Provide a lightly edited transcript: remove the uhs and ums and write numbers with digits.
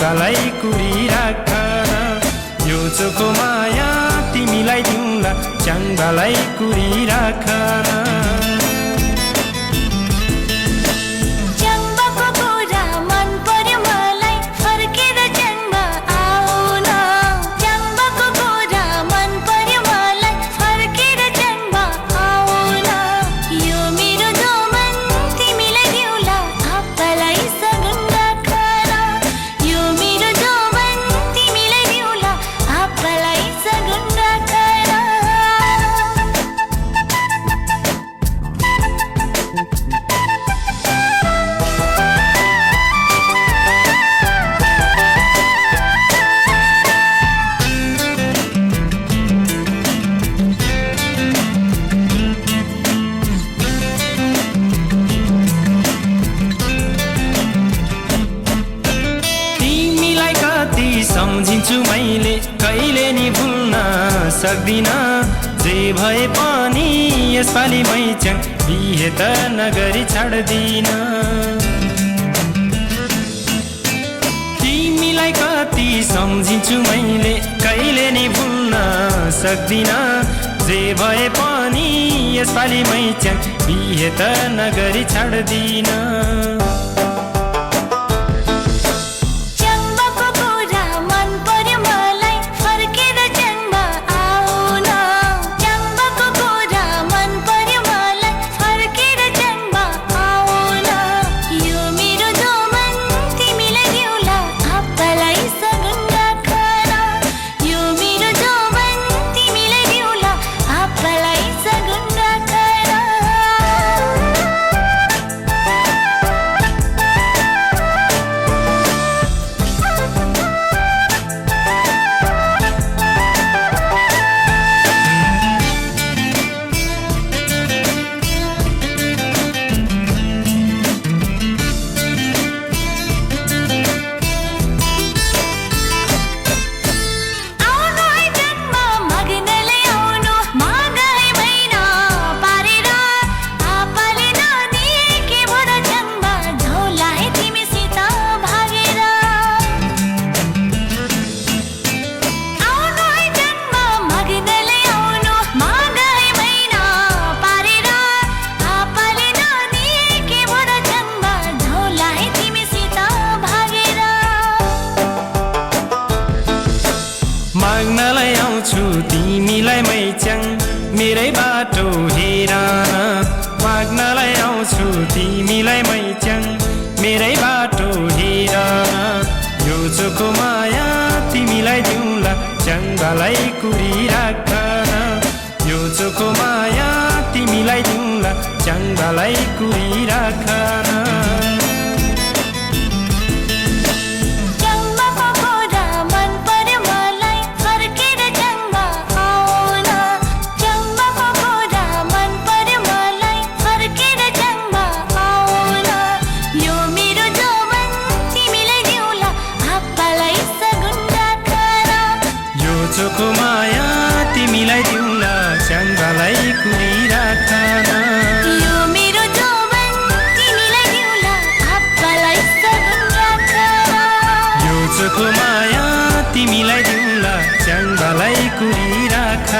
च्याङ्गालाई कुरिराख यो चोखो माया तिमीलाई दिउँला च्याङ्गालाई कुरिराख सम्झिन्छु मैले कहिले नि भुल्न सक्दिन जे भए पनि यसपालि मै च्याङ बिहे त नगरी छाड्दिन तिमीलाई कति सम्झिन्छु मैले कहिले नि भुल्न सक्दिन जे भए पनि यसपालि मै च्याङ बिहे त नगरी छाड्दिन माग्नलाई आउँछु तिमीलाई मै च्याङ मेरै बाटो हेर माग्नलाई आउँछु तिमीलाई मै च्याङ मेरै बाटो हेर यो चोखो माया तिमीलाई दिउँला च्याङ्गालाई कुरिराख यो चोखो माया तिमीलाई दिउँला च्याङ्गालाई कुरिराख चोखो माया तिमीलाई दिउँला च्याङ्गालाई कुरिराख यो मेरो जौवन तिमीलाई दिउँला आप्पालाई सगुन राख यो चोखो माया तिमीलाई दिउँला च्याङ्गालाई कुरिराख